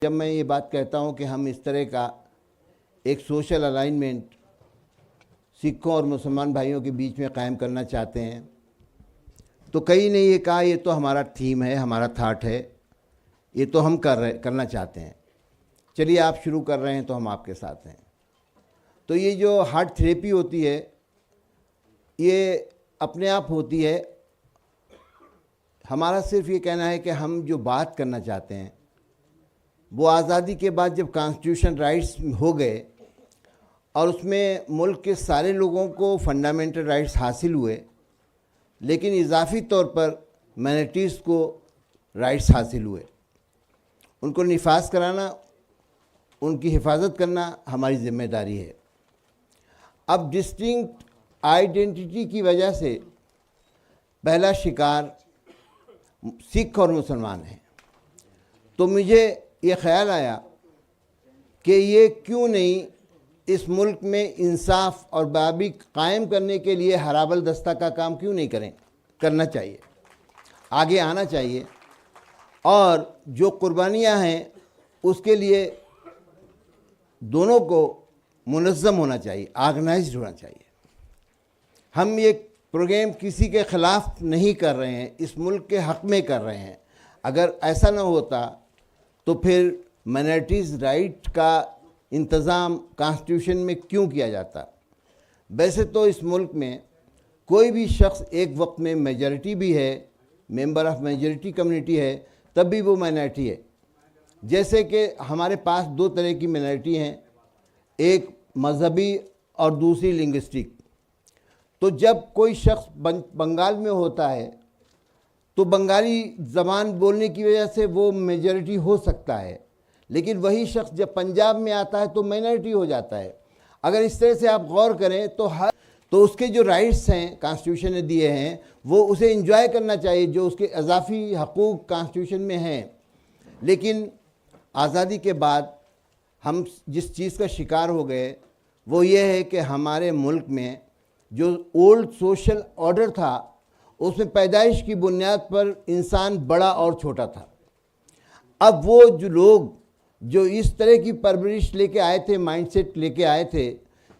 जब मैं ये बात कहता हूँ कि हम इस तरह का एक सोशल अलाइनमेंट सिखों और मुसलमान भाइयों के बीच में कायम करना चाहते हैं, तो कई ने ये कहा ये तो हमारा थीम है, हमारा थाट है, ये तो हम करना चाहते हैं। चलिए आप शुरू कर रहे हैं तो हम आपके साथ हैं। तो ये जो हार्ट थेरेपी होती है ये अपने आप होती है। हमारा सिर्फ ये कहना है कि हम जो बात करना चाहते हैं वो आज़ादी के बाद जब कॉन्स्टिट्यूशन राइट्स हो गए और उसमें मुल्क के सारे लोगों को फंडामेंटल राइट्स हासिल हुए, लेकिन इजाफी तौर पर माइनॉरिटीज़ को राइट्स हासिल हुए। उनको निफाज कराना, उनकी हिफाजत करना हमारी ज़िम्मेदारी है। अब डिस्टिंक्ट आइडेंटिटी की वजह से पहला शिकार सिख और मुसलमान हैं। तो मुझे ये ख्याल आया कि ये क्यों नहीं इस मुल्क में इंसाफ और बराबरी कायम करने के लिए हराबल दस्ता का काम क्यों नहीं करना चाहिए, आगे आना चाहिए और जो कुर्बानियाँ हैं उसके लिए दोनों को मुनज़्ज़म होना चाहिए, ऑर्गेनाइज्ड होना चाहिए। हम ये प्रोग्राम किसी के ख़िलाफ़ नहीं कर रहे हैं, इस मुल्क के हक़ में कर रहे हैं। अगर ऐसा न होता तो फिर माइनॉरिटीज़ राइट का इंतज़ाम कॉन्स्टिट्यूशन में क्यों किया जाता। वैसे तो इस मुल्क में कोई भी शख्स एक वक्त में मेजॉरिटी भी है, मेंबर ऑफ मेजॉरिटी कम्युनिटी है, तब भी वो माइनॉरिटी है। जैसे कि हमारे पास दो तरह की माइनॉरिटी हैं, एक मजहबी और दूसरी लिंग्विस्टिक। तो जब कोई शख्स बंगाल में होता है तो बंगाली ज़बान बोलने की वजह से वो मेजॉरिटी हो सकता है, लेकिन वही शख्स जब पंजाब में आता है तो माइनॉरिटी हो जाता है। अगर इस तरह से आप गौर करें तो उसके जो राइट्स हैं कॉन्स्टिट्यूशन ने दिए हैं वो उसे एंजॉय करना चाहिए, जो उसके इजाफी हकूक़ कॉन्स्टिट्यूशन में हैं। लेकिन आज़ादी के बाद हम जिस चीज़ का शिकार हो गए वो ये है कि हमारे मुल्क में जो ओल्ड सोशल ऑर्डर था उसमें पैदाइश की बुनियाद पर इंसान बड़ा और छोटा था। अब वो जो लोग जो इस तरह की परवरिश लेके आए थे, माइंडसेट लेके आए थे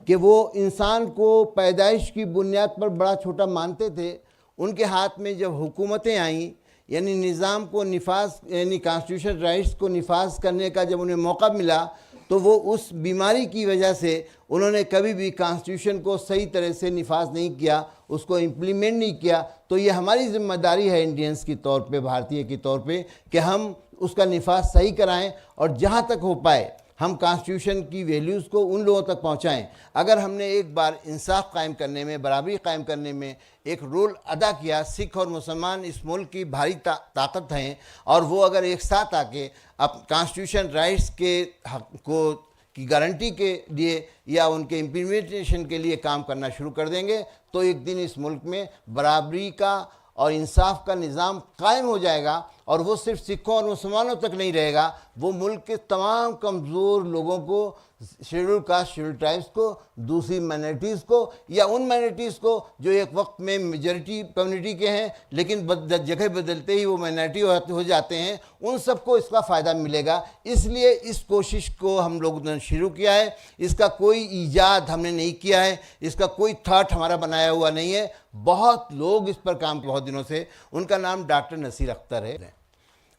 कि वो इंसान को पैदाइश की बुनियाद पर बड़ा छोटा मानते थे, उनके हाथ में जब हुकूमतें आईं, यानी निज़ाम को निफाज यानी कॉन्स्टिट्यूशन राइट्स को निफाज करने का जब उन्हें मौका मिला तो वो उस बीमारी की वजह से उन्होंने कभी भी कॉन्स्टिट्यूशन को सही तरह से निफाज नहीं किया, उसको इम्प्लीमेंट नहीं किया। तो ये हमारी ज़िम्मेदारी है इंडियंस की तौर पे, भारतीय के तौर पे, कि हम उसका निफाज सही कराएं और जहाँ तक हो पाए हम कॉन्स्टिट्यूशन की वैल्यूज़ को उन लोगों तक पहुँचाएँ। अगर हमने एक बार इंसाफ कायम करने में, बराबरी कायम करने में एक रोल अदा किया, सिख और मुसलमान इस मुल्क की भारी ताकत हैं और वो अगर एक साथ आके अब कॉन्स्टिट्यूशन राइट्स के हक को की गारंटी के लिए या उनके इम्प्लीमेंटेशन के लिए काम करना शुरू कर देंगे तो एक दिन इस मुल्क में बराबरी का और इंसाफ का निज़ाम कायम हो जाएगा। और वो सिर्फ सिखों और मुसलमानों तक नहीं रहेगा, वो मुल्क के तमाम कमज़ोर लोगों को, शेड्यूल कास्ट, शेड्यूल ट्राइब्स को, दूसरी माइनॉरिटीज़ को या उन माइनॉरिटीज़ को जो एक वक्त में मेजॉरिटी कम्युनिटी के हैं लेकिन जगह बदलते ही वो माइनॉरिटी हो जाते हैं, उन सबको इसका फ़ायदा मिलेगा। इसलिए इस कोशिश को हम लोगों ने शुरू किया है। इसका कोई ईजाद हमने नहीं किया है, इसका कोई थाट हमारा बनाया हुआ नहीं है। बहुत लोग इस पर काम बहुत दिनों से, उनका नाम डॉक्टर नसीर अख्तर है।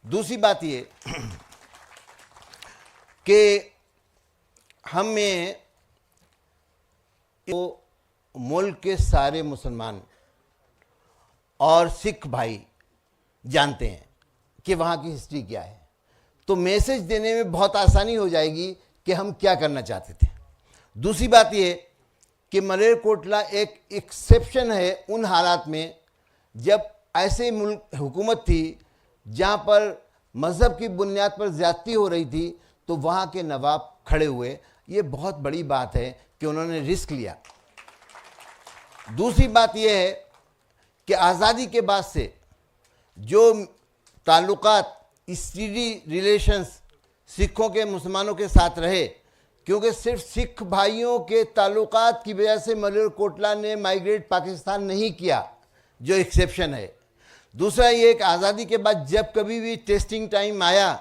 दूसरी बात ये कि हमें तो मुल्क के सारे मुसलमान और सिख भाई जानते हैं कि वहाँ की हिस्ट्री क्या है, तो मैसेज देने में बहुत आसानी हो जाएगी कि हम क्या करना चाहते थे। दूसरी बात ये कि मलेरकोटला एक एक्सेप्शन है उन हालात में जब ऐसे मुल्क हुकूमत थी जहाँ पर मज़हब की बुनियाद पर ज़्यादती हो रही थी, तो वहाँ के नवाब खड़े हुए। ये बहुत बड़ी बात है कि उन्होंने रिस्क लिया। दूसरी बात यह है कि आज़ादी के बाद से जो ताल्लुकात, स्टीडी रिलेशंस सिखों के मुसलमानों के साथ रहे, क्योंकि सिर्फ सिख भाइयों के ताल्लुकात की वजह से मलेरकोटला ने माइग्रेट पाकिस्तान नहीं किया, जो एक्सेप्शन है। दूसरा ये कि आज़ादी के बाद जब कभी भी टेस्टिंग टाइम आया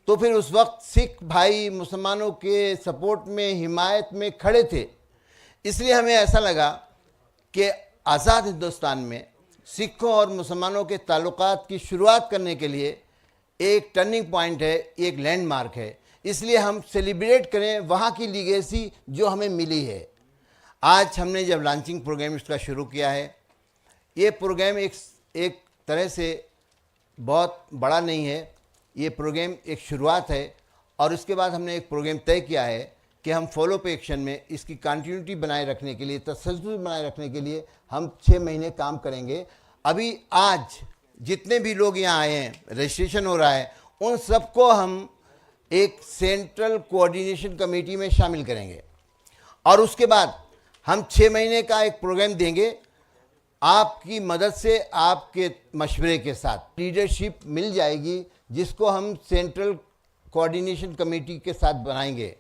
तो फिर उस वक्त सिख भाई मुसलमानों के सपोर्ट में, हिमायत में खड़े थे। इसलिए हमें ऐसा लगा कि आज़ाद हिंदुस्तान में सिखों और मुसलमानों के ताल्लुकात की शुरुआत करने के लिए एक टर्निंग पॉइंट है, एक लैंडमार्क है। इसलिए हम सेलिब्रेट करें वहाँ की लीगेसी जो हमें मिली है। आज हमने जब लॉन्चिंग प्रोग्राम इसका शुरू किया है, ये प्रोग्राम एक तरह से बहुत बड़ा नहीं है, ये प्रोग्राम एक शुरुआत है। और उसके बाद हमने एक प्रोग्राम तय किया है कि हम फॉलो अप एक्शन में इसकी कंटिन्यूटी बनाए रखने के लिए, तसल्सल बनाए रखने के लिए हम 6 महीने काम करेंगे। अभी आज जितने भी लोग यहाँ आए हैं, रजिस्ट्रेशन हो रहा है, उन सबको हम एक सेंट्रल कोऑर्डिनेशन कमेटी में शामिल करेंगे और उसके बाद हम 6 महीने का एक प्रोग्राम देंगे। आपकी मदद से, आपके मशवरे के साथ लीडरशिप मिल जाएगी जिसको हम सेंट्रल कोऑर्डिनेशन कमेटी के साथ बनाएंगे।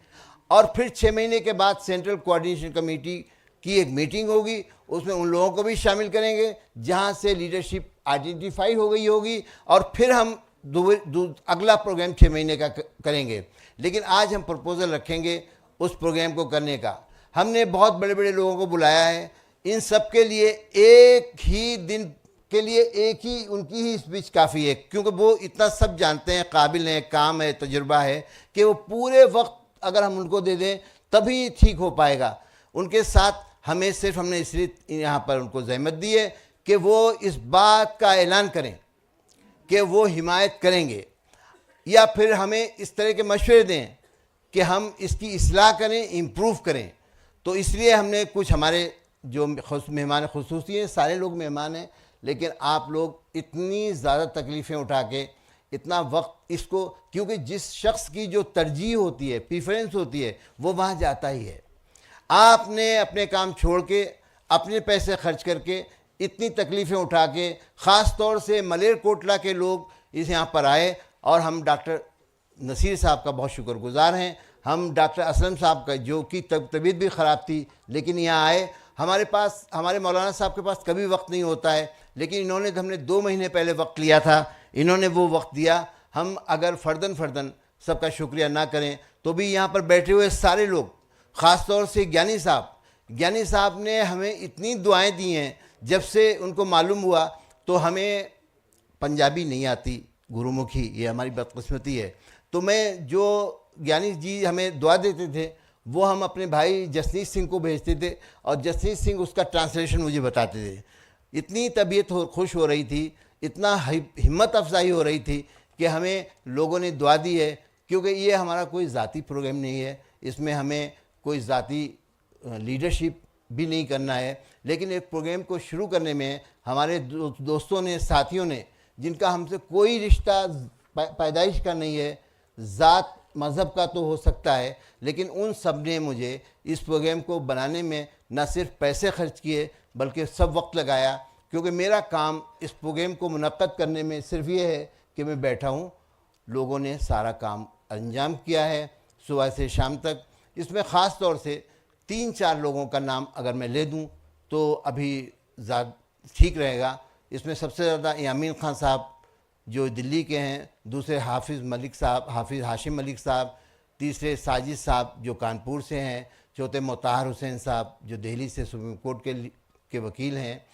और फिर 6 महीने के बाद सेंट्रल कोऑर्डिनेशन कमेटी की एक मीटिंग होगी, उसमें उन लोगों को भी शामिल करेंगे जहां से लीडरशिप आइडेंटिफाई हो गई होगी। और फिर हम अगला प्रोग्राम 6 महीने का करेंगे। लेकिन आज हम प्रपोजल रखेंगे उस प्रोग्राम को करने का। हमने बहुत बड़े बड़े लोगों को बुलाया है, इन सब के लिए एक ही दिन के लिए एक ही उनकी ही स्पीच काफ़ी है, क्योंकि वो इतना सब जानते हैं, काबिल हैं, काम है, तजुर्बा है कि वो पूरे वक्त अगर हम उनको दे दें तभी ठीक हो पाएगा। उनके साथ हमने इसलिए यहाँ पर उनको ज़हमत दी है कि वो इस बात का ऐलान करें कि वो हिमायत करेंगे, या फिर हमें इस तरह के मशवरे दें कि हम इसकी इस्लाह करें, इम्प्रूव करें। तो इसलिए हमने कुछ हमारे जो मेहमान खुसूसी हैं, सारे लोग मेहमान हैं, लेकिन आप लोग इतनी ज़्यादा तकलीफ़ें उठा के इतना वक्त इसको, क्योंकि जिस शख्स की जो तरजीह होती है, प्रीफरेंस होती है, वो वहाँ जाता ही है। आपने अपने काम छोड़ के, अपने पैसे खर्च करके, इतनी तकलीफ़ें उठा के, ख़ास तौर से मलेरकोटला के लोग इस यहाँ पर आए। और हम डॉक्टर नसीर साहब का बहुत शुक्रगुज़ार हैं, हम डॉक्टर असलम साहब का, जो कि तबीयत भी ख़राब थी लेकिन यहाँ आए। हमारे मौलाना साहब के पास कभी वक्त नहीं होता है, लेकिन हमने 2 महीने पहले वक्त लिया था, इन्होंने वो वक्त दिया। हम अगर फ़र्दन सबका शुक्रिया ना करें तो भी यहाँ पर बैठे हुए सारे लोग, ख़ास तौर से ज्ञानी साहब ने हमें इतनी दुआएं दी हैं। जब से उनको मालूम हुआ, तो हमें पंजाबी नहीं आती, गुरुमुखी, ये हमारी बदकिस्मती है। तो मैं जो ज्ञानी जी हमें दुआ देते थे वो हम अपने भाई जसनीत सिंह को भेजते थे और जसनीत सिंह उसका ट्रांसलेशन मुझे बताते थे। इतनी तबीयत खुश हो रही थी, इतना हिम्मत अफजाई हो रही थी कि हमें लोगों ने दुआ दी है, क्योंकि ये हमारा कोई ज़ाती प्रोग्राम नहीं है, इसमें हमें कोई ज़ाती लीडरशिप भी नहीं करना है। लेकिन एक प्रोग्राम को शुरू करने में हमारे दोस्तों ने, साथियों ने, जिनका हमसे कोई रिश्ता पैदाइश का नहीं है, ज़ात मज़हब का तो हो सकता है, लेकिन उन सब ने मुझे इस प्रोग्राम को बनाने में न सिर्फ पैसे खर्च किए बल्कि सब वक्त लगाया। क्योंकि मेरा काम इस प्रोग्राम को मुनक्कद करने में सिर्फ ये है कि मैं बैठा हूँ, लोगों ने सारा काम अंजाम किया है सुबह से शाम तक। इसमें ख़ास तौर से 3-4 लोगों का नाम अगर मैं ले दूँ तो अभी ज़्यादा ठीक रहेगा। इसमें सबसे ज़्यादा यामीन खान साहब जो दिल्ली के हैं, दूसरे हाफिज़ हाशिम मलिक साहब, तीसरे साजिद साहब जो कानपुर से हैं, चौथे मोताहर हुसैन साहब जो दिल्ली से सुप्रीम कोर्ट के वकील हैं,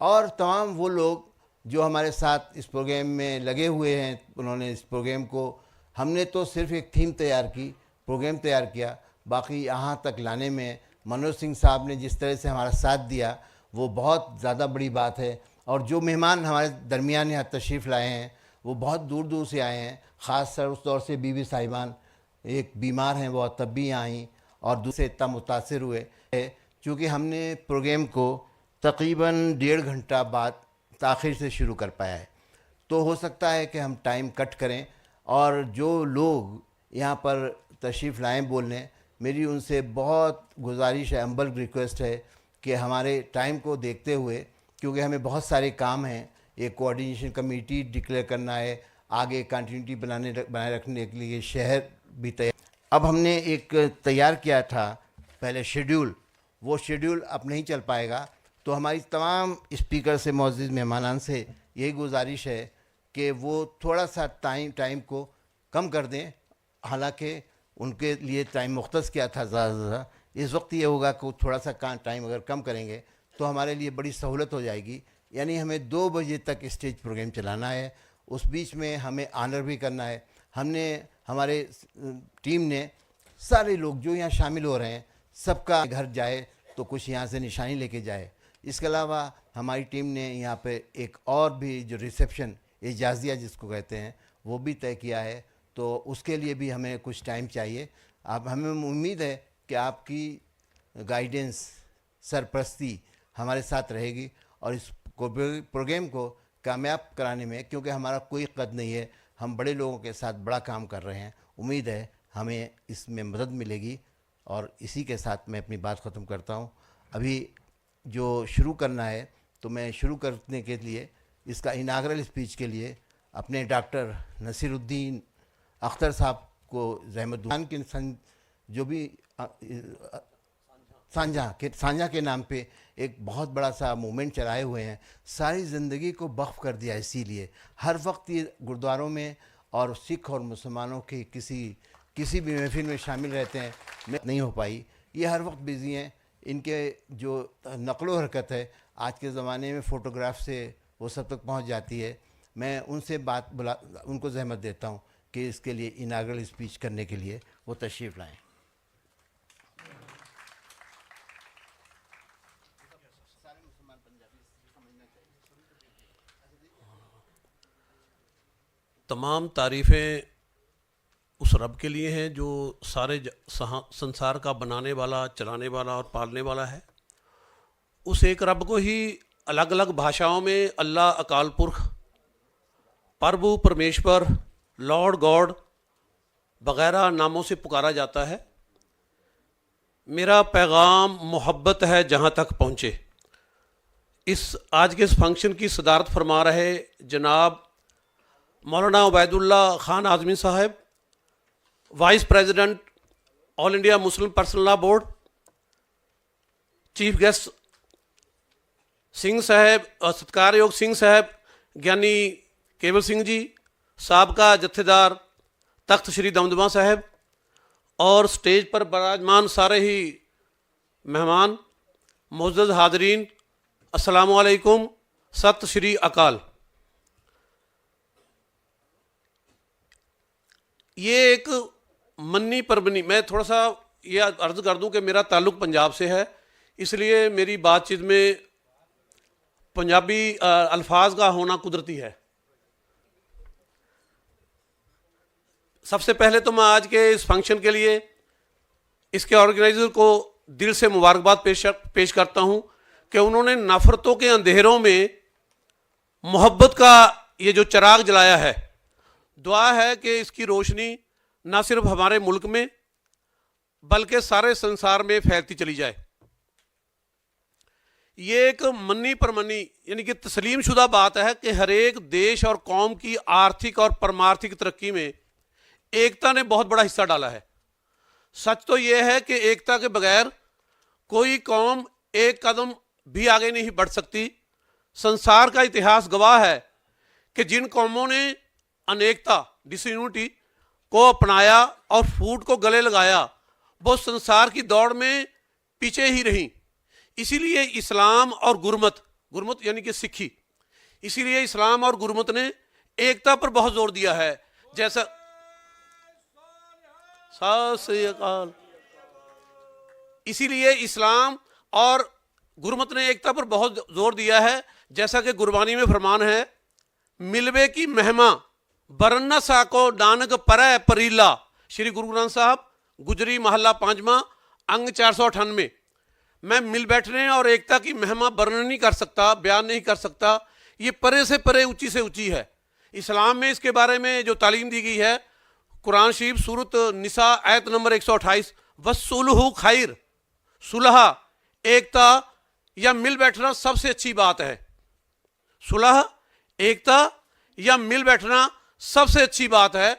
और तमाम वो लोग जो हमारे साथ इस प्रोग्राम में लगे हुए हैं। उन्होंने इस प्रोग्राम को, हमने तो सिर्फ एक थीम तैयार की, प्रोग्राम तैयार किया, बाकी यहाँ तक लाने में मनोज सिंह साहब ने जिस तरह से हमारा साथ दिया वो बहुत ज़्यादा बड़ी बात है। और जो मेहमान हमारे दरमियान यहाँ तशरीफ़ लाए हैं वो बहुत दूर दूर से आए हैं, ख़ास तौर से बीबी साहिबान एक बीमार हैं, वो तब भी यहाँ आई और दूसरे इतना मुतासर हुए चूँकि हमने प्रोग्राम को तकरीबन 1.5 घंटा बाद ताख़िर से शुरू कर पाया है। तो हो सकता है कि हम टाइम कट करें, और जो लोग यहाँ पर तशरीफ़ लाएँ बोलने, मेरी उनसे बहुत गुजारिश है, हम्बल रिक्वेस्ट है कि हमारे टाइम को देखते हुए, क्योंकि हमें बहुत सारे काम हैं, एक कोऑर्डिनेशन कमेटी डिक्लेयर करना है, आगे कंटिन्यूटी बनाए रखने के लिए शहर भी तैयार। अब हमने एक तैयार किया था पहले शेड्यूल, वो शेड्यूल अब नहीं चल पाएगा। तो हमारी तमाम स्पीकर से, मौजूद मेहमानान से यही गुजारिश है कि वो थोड़ा सा टाइम को कम कर दें। हालांकि उनके लिए टाइम मुख्तस किया था ज़्यादा से ज़्यादा, इस वक्त ये होगा कि थोड़ा सा टाइम अगर कम करेंगे तो हमारे लिए बड़ी सहूलत हो जाएगी। यानी हमें 2 बजे तक स्टेज प्रोग्राम चलाना है, उस बीच में हमें ऑनर भी करना है। हमने हमारे टीम ने सारे लोग जो यहाँ शामिल हो रहे हैं सबका घर जाए तो कुछ यहाँ से निशानी लेके जाए। इसके अलावा हमारी टीम ने यहाँ पे एक और भी जो रिसेप्शन एजाज़िया जिसको कहते हैं वो भी तय किया है, तो उसके लिए भी हमें कुछ टाइम चाहिए। अब हमें उम्मीद है कि आपकी गाइडेंस, सरपरस्ती हमारे साथ रहेगी और इस प्रोग्राम को कामयाब कराने में, क्योंकि हमारा कोई कद नहीं है, हम बड़े लोगों के साथ बड़ा काम कर रहे हैं, उम्मीद है हमें इसमें मदद मिलेगी। और इसी के साथ मैं अपनी बात ख़त्म करता हूँ। अभी जो शुरू करना है तो मैं शुरू करने के लिए इसका इनागरल स्पीच के लिए अपने डॉक्टर नसीरुद्दीन अख्तर साहब को ज़हमत दूँ, जो भी सांझा के नाम पे एक बहुत बड़ा सा मूवमेंट चलाए हुए हैं, सारी ज़िंदगी को वक्फ कर दिया। इसीलिए हर वक्त ये गुरुद्वारों में और सिख और मुसलमानों के किसी भी महफिल में शामिल रहते हैं। मैं नहीं हो पाई, ये हर वक्त बिज़ी हैं। इनके जो नक़्लो हरकत है आज के ज़माने में फ़ोटोग्राफ से वो सब तक पहुंच जाती है। मैं उनसे उनको ज़हमत देता हूं कि इसके लिए इनागरल स्पीच करने के लिए वो तशरीफ़ लाएँ। तमाम तारीफ़ें उस रब के लिए हैं जो सारे संसार का बनाने वाला, चलाने वाला और पालने वाला है। उस एक रब को ही अलग अलग भाषाओं में अल्लाह, अकाल पुरख, प्रभु, परमेश्वर, लॉर्ड, गॉड वगैरह नामों से पुकारा जाता है। मेरा पैगाम मोहब्बत है जहाँ तक पहुँचे। इस आज के इस फंक्शन की सदारत फरमा रहे जनाब मौलाना उबैदुल्ला खान आज़मी साहब, vice president all India Muslim personal law board, chief guest Singh साहब और सत्कारयोग सिंह साहब ज्ञानी केवल सिंह जी, साबका जत्थेदार तख्त श्री दमदमा साहब और स्टेज पर विराजमान सारे ही मेहमान, मुअज़्ज़ज़ हाज़रीन, अस्सलामु अलैकुम, सत श्री अकाल। ये एक मन्नी परबनी, मैं थोड़ा सा ये अर्ज़ कर दूं कि मेरा ताल्लुक़ पंजाब से है, इसलिए मेरी बातचीत में पंजाबी अल्फाज का होना कुदरती है। सबसे पहले तो मैं आज के इस फंक्शन के लिए इसके ऑर्गेनाइज़र को दिल से मुबारकबाद पेश करता हूं कि उन्होंने नफ़रतों के अंधेरों में मोहब्बत का ये जो चिराग जलाया है। दुआ है कि इसकी रोशनी ना सिर्फ हमारे मुल्क में बल्कि सारे संसार में फैलती चली जाए। ये एक मन्नी परमन्नी यानी कि तस्लीम शुदा बात है कि हर एक देश और कौम की आर्थिक और परमार्थिक तरक्की में एकता ने बहुत बड़ा हिस्सा डाला है। सच तो यह है कि एकता के बगैर कोई कौम एक कदम भी आगे नहीं बढ़ सकती। संसार का इतिहास गवाह है कि जिन कौमों ने अनेकता, डिसयूनिटी को अपनाया और फूट को गले लगाया, वो संसार की दौड़ में पीछे ही रहीं। इसीलिए इस्लाम और गुरमत यानी कि सिखी, इसीलिए इस्लाम और गुरमत ने एकता पर बहुत जोर दिया है। जैसा इसीलिए इस्लाम और गुरमत ने एकता पर बहुत जोर दिया है। जैसा कि गुरबानी में फरमान है, मिलवे की महिमा बरन्ना साको नानक परय परीला। श्री गुरु ग्रंथ साहब गुजरी महला 5वां अंग 498। मैं मिल बैठने और एकता की महिमा वर्णन नहीं कर सकता, बयान नहीं कर सकता। ये परे से परे, ऊंची से ऊंची है। इस्लाम में इसके बारे में जो तालीम दी गई है, कुरान शरीफ सूरत निसा आयत नंबर 128, वस्सुलहु खैर, सुलह, एकता या मिल बैठना सबसे अच्छी बात है। सुलह, एकता या मिल बैठना सबसे अच्छी बात है।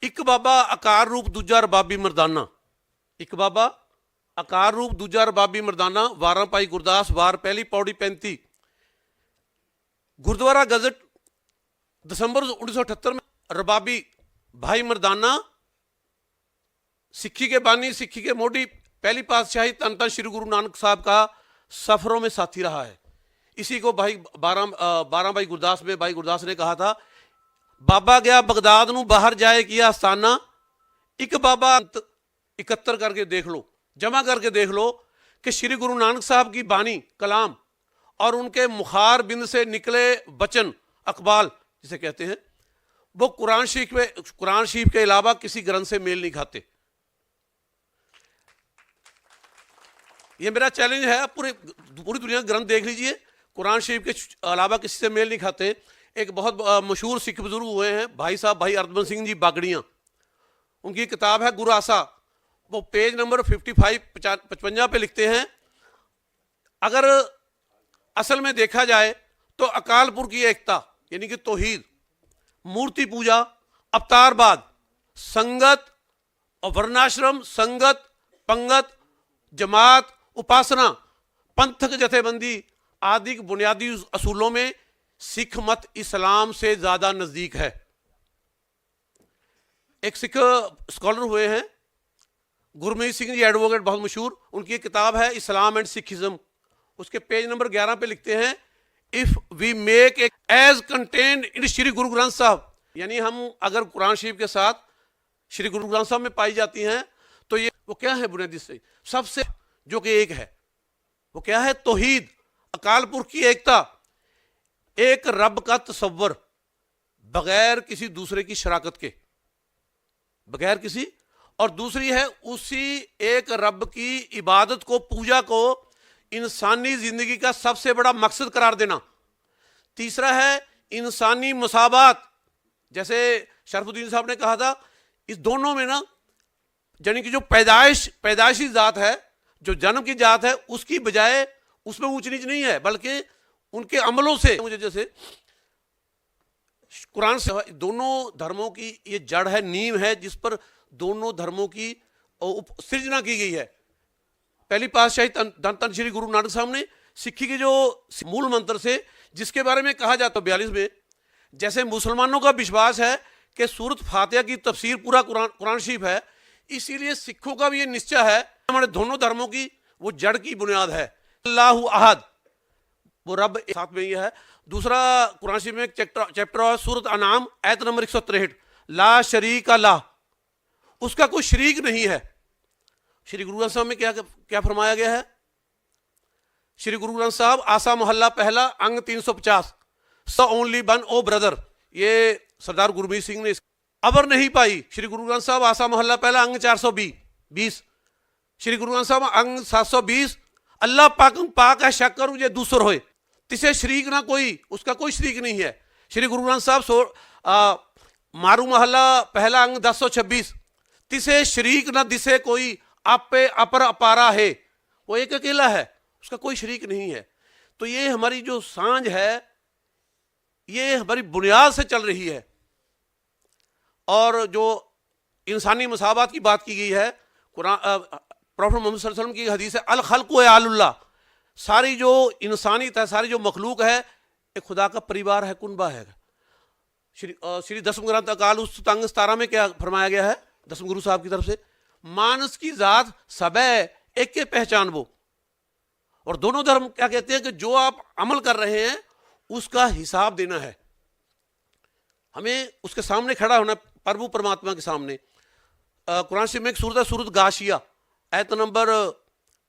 एक बाबा आकार रूप दूजा रबाबी मर्दाना, एक बाबा आकार रूप दूजा रबाबी मर्दाना, वारा पाई गुरदास, वार पहली पौड़ी 35। गुरुद्वारा गजट दिसंबर 1978 में रबाबी भाई मर्दाना सिक्खी के बानी, सिक्खी के मोडी, पहली पातशाही तन तन श्री गुरु नानक साहब का सफरों में साथी रहा है। इसी को भाई 12 भाई गुरदास में भाई गुरदास ने कहा था, बाबा गया बगदाद नू बाहर जाए किया आस्थाना, एक बाबा 71 करके देख लो, जमा करके देख लो कि श्री गुरु नानक साहब की बानी कलाम और उनके मुखार बिंद से निकले वचन अकबाल जिसे कहते हैं, वो कुरान शरीफ के अलावा किसी ग्रंथ से मेल नहीं खाते। ये मेरा चैलेंज है, आप पूरी दुनिया के ग्रंथ देख लीजिए, कुरान शरीफ के अलावा किसी से मेल नहीं खाते। एक बहुत मशहूर सिख बुजुर्ग हुए हैं भाई साहब, भाई अर्दमन सिंह जी बागड़ियाँ, उनकी किताब है गुरु आसा, वो पेज नंबर 55 पे लिखते हैं, अगर असल में देखा जाए तो अकालपुर की एकता यानी कि तौहीद, मूर्ति पूजा, अवतारवाद, संगत और वर्णाश्रम, संगत, पंगत, जमात, उपासना, पंथक जथेबंदी आदि बुनियादी असूलों में सिख मत इस्लाम से ज्यादा नजदीक है। एक सिख स्कॉलर हुए हैं गुरमीत सिंह जी एडवोकेट, बहुत मशहूर, उनकी किताब है इस्लाम एंड सिखिज्म, उसके पेज नंबर 11 पे लिखते हैं, if we make as contained in Shri Guru Granth साहब, यानी हम अगर कुरान शरीफ के साथ श्री गुरु ग्रंथ साहब में पाई जाती हैं तो ये वो क्या है बुनियादी से सबसे जो कि एक है, वो क्या है, तौहीद, अकालपुर की एकता, एक रब का तसव्वुर बगैर किसी दूसरे की शराकत के, बगैर किसी, और दूसरी है उसी एक रब की इबादत को, पूजा को इंसानी जिंदगी का सबसे बड़ा मकसद करार देना। तीसरा है इंसानी मुसावात, जैसे शरफुद्दीन साहब ने कहा था, इस दोनों में ना यानी कि जो पैदाइशी जात है, जो जन्म की जात है, उसकी बजाय उसमें ऊंच नीच नहीं है, बल्कि उनके अमलों से, मुझे जैसे कुरान से दोनों धर्मों की ये जड़ है, नींव है, जिस पर दोनों धर्मों की सृजना की गई है। पहली पातशाही तन श्री गुरु नानक साहब ने सिक्खी के जो मूल मंत्र से, जिसके बारे में कहा जाता है 42 में, जैसे मुसलमानों का विश्वास है कि सूरत फातिहा की तफसीर पूरा कुरान शरीफ है, इसीलिए सिखों का भी ये निश्चय है हमारे दोनों धर्मों की वो जड़ की बुनियाद है अल्लाहु अहद, वो रब साथ में ये है। दूसरा कुरान शरीफ में एक चैप्टर है सूरत अनाम आयत नंबर 163, ला शरीक ला, उसका कोई शरीक नहीं है। श्री गुरु ग्रंथ साहब में क्या फरमाया गया है, श्री गुरु ग्रंथ साहब आसा मोहल्ला पहला अंग 350, स ओनली वन ओ ब्रदर, ये सरदार गुरमीत सिंह ने अबर नहीं पाई। श्री गुरु ग्रंथ साहब आसा मोहल्ला पहला अंग 420, श्री गुरु ग्रंथ साहब अंग 720, अल्लाह पाक है शक करूं जे दूसर होए, तिसे शरीक ना कोई, उसका कोई शरीक नहीं है। श्री गुरु ग्रंथ साहब मारू मोहल्ला पहला अंग 1026, तिसे शरीक ना दिसे कोई, आपे अपर अपारा है, वो एक अकेला है, उसका कोई शरीक नहीं है। तो ये हमारी जो सांझ है ये हमारी बुनियाद से चल रही है। और जो इंसानी मसावत की बात की गई है, कुरान प्रॉफेट मोहम्मद सल्लल्लाहु अलैहि वसल्लम की हदीस है, अल खल्क़ व आलुल्लाह, सारी जो इंसानियत है, सारी जो मखलूक है, एक खुदा का परिवार है, कुनबा है। श्री दसम ग्रंथ अकाल उस तंग 17 में क्या फरमाया गया है दसम गुरु साहब की तरफ से, मानस की जात सब एक के पहचान वो। और दोनों धर्म क्या कहते हैं कि जो आप अमल कर रहे हैं उसका हिसाब देना है, हमें उसके सामने खड़ा होना, प्रभु परमात्मा के सामने। कुरान शरीफ में एक सूरत है सूरत गाशिया आयत नंबर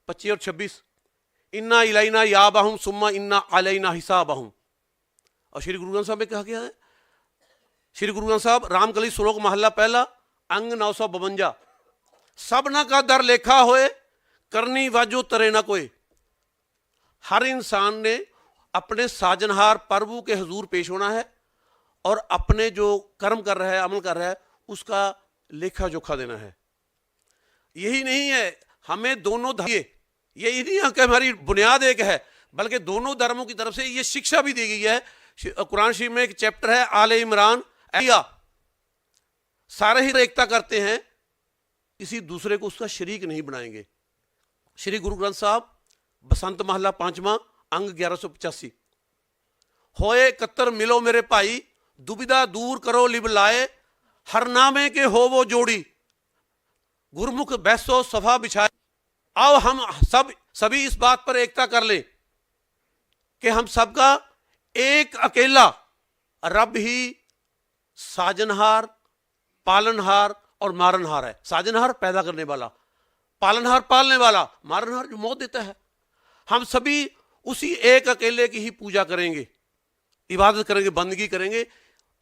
25 और 26, इन्ना इलाइना याबाहुम सुम्मा इन्ना अलैना हिसाबहुम। और श्री गुरु ग्रंथ साहब में कहा गया है, श्री गुरु ग्रंथ साहब रामकली श्लोक महला पहला अंग 952, सबना का दर लेखा होए करनी वाजो तरे ना कोई। हर इंसान ने अपने साजनहार प्रभु के हुजूर पेश होना है और अपने जो कर्म कर रहा है, अमल कर रहा है, उसका लेखा जोखा देना है। यही नहीं है, हमें दोनों यही नहीं है कि हमारी बुनियाद एक है, बल्कि दोनों धर्मों की तरफ से ये शिक्षा भी दी गई है। कुरान शरीफ में एक चैप्टर है आले इमरान, सारे ही एकता करते हैं, किसी दूसरे को उसका शरीक नहीं बनाएंगे। श्री गुरु ग्रंथ साहब बसंत महला 5वां अंग 1185, होए कत्तर मिलो मेरे भाई दुविधा दूर करो लिब लाए, हर नामे के हो वो जोड़ी, गुरमुख बैसो सफा बिछाए। आओ हम सभी इस बात पर एकता कर लें कि हम सबका एक अकेला रब ही साजनहार, पालनहार और मारनहार है। साजनहार पैदा करने वाला, पालनहार पालने वाला, मारनहार जो मौत देता है। हम सभी उसी एक अकेले की ही पूजा करेंगे, इबादत करेंगे, बंदगी करेंगे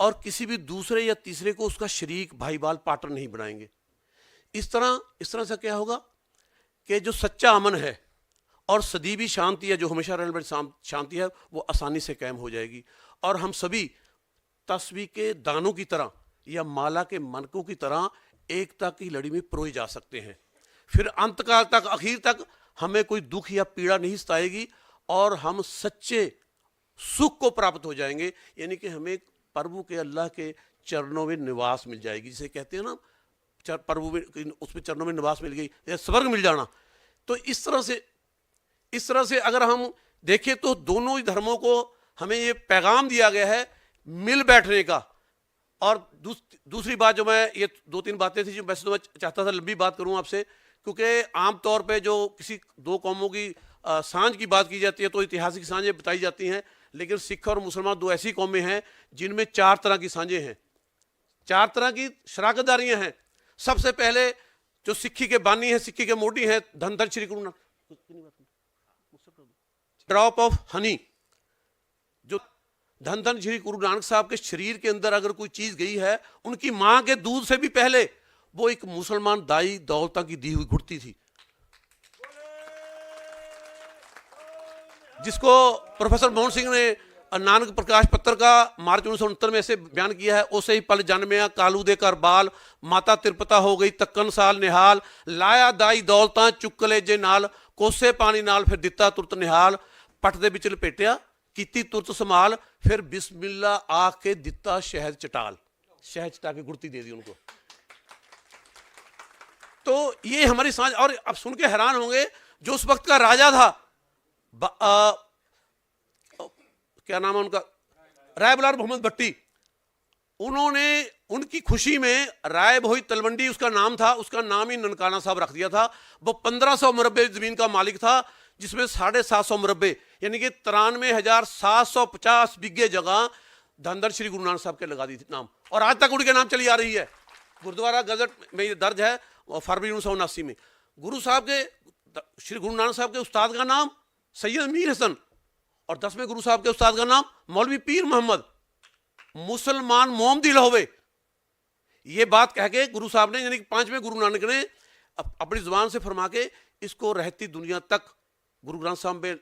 और किसी भी दूसरे या तीसरे को उसका शरीक, भाईबाल, पार्टनर नहीं बनाएंगे। इस तरह से क्या होगा कि जो सच्चा अमन है और सदीवी शांति है, जो हमेशा रहने वाली शांति है, वो आसानी से कायम हो जाएगी और हम सभी तस्वीर के दानों की तरह या माला के मनकों की तरह एकता की लड़ी में पिरोए जा सकते हैं। फिर अंतकाल तक, आखिर तक हमें कोई दुख या पीड़ा नहीं सताएगी और हम सच्चे सुख को प्राप्त हो जाएंगे। यानी कि हमें प्रभु के, अल्लाह के चरणों में निवास मिल जाएगी, जिसे कहते हैं ना, प्रभु में, उसमें चरणों में निवास मिल गई, या स्वर्ग मिल जाना। तो इस तरह से अगर हम देखें तो दोनों ही धर्मों को हमें ये पैगाम दिया गया है मिल बैठने का। और दूसरी बात, जो मैं, ये 2-3 बातें थी जो वैसे तो मैं चाहता था लंबी बात करूं आपसे, क्योंकि आमतौर पे जो किसी दो कौमों की सांझ की बात की जाती है तो ऐतिहासिक सांझें बताई जाती हैं, लेकिन सिख और मुसलमान दो ऐसी कौमें हैं जिनमें 4 तरह की सांझें हैं, 4 तरह की शराकतदारियां हैं। सबसे पहले जो सिक्खी के बानी हैं, सिक्खी के मोडी हैं, धन धन Shri Guru Nanak, drop of honey, जो धन धन श्री गुरु नानक साहब के शरीर के अंदर अगर कोई चीज गई है, उनकी मां के दूध से भी पहले वो एक मुसलमान दाई दौलता की दी हुई घुटती थी, जिसको प्रोफेसर मोहन सिंह ने नानक प्रकाश पत्र का मार्च 1969 में ऐसे बयान किया है। ओसे ही पल जन्मया कालू दे कर बाल, माता तिरपता हो गई तक्कन साल निहाल, लाया दाई दौलतां चुक कलेजे नाल, कोसे पानी नाल फिर दिता तुरत निहाल, पट दे विच लपेटिया कीती तुरत संभाल, फिर बिस्मिल्ला आख के दिता शहद चटाल, शहद चटा के गुड़ती दे दी उनको। तो ये हमारी सांझ। और अब सुन के हैरान होंगे, जो उस वक्त का राजा था, क्या नाम है उनका, राय बलार मोहम्मद भट्टी, उन्होंने उनकी खुशी में राय भोई तलवंडी उसका नाम था, उसका नाम ही ननकाना साहब रख दिया था। वो 1500 मुरब्बे जमीन का मालिक था, जिसमें 750 मुरब्बे यानी कि 93,750 बिघे जगह धन धन श्री गुरु नानक साहब के लगा दी थी नाम, और आज तक उनके नाम चली आ रही है। गुरुद्वारा गजट में ये दर्ज है फरवरी 1979 में। गुरु साहब के, श्री गुरु नानक साहब के उस्ताद का नाम सैयद मीर हसन, और 10वें गुरु साहब के उस्ताद का नाम मौलवी पीर मोहम्मद, मुसलमान मोहम्मदी लहोवे। ये बात कह के गुरु साहब ने, यानी कि 5वें गुरु नानक ने अपनी जुबान से फरमा के इसको रहती दुनिया तक गुरु ग्रंथ साहब में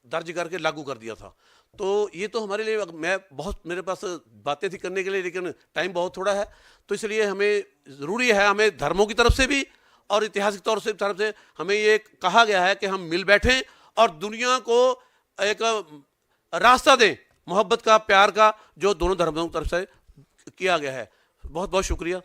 दर्ज करके लागू कर दिया था। तो ये तो हमारे लिए, मैं बहुत, मेरे पास बातें थी करने के लिए, लेकिन टाइम बहुत थोड़ा है, तो इसलिए हमें ज़रूरी है, हमें धर्मों की तरफ से भी और ऐतिहासिक तौर से तरफ से हमें ये कहा गया है कि हम मिल बैठें और दुनिया को एक रास्ता दें मोहब्बत का, प्यार का, जो दोनों धर्मों की तरफ से किया गया है। बहुत बहुत शुक्रिया।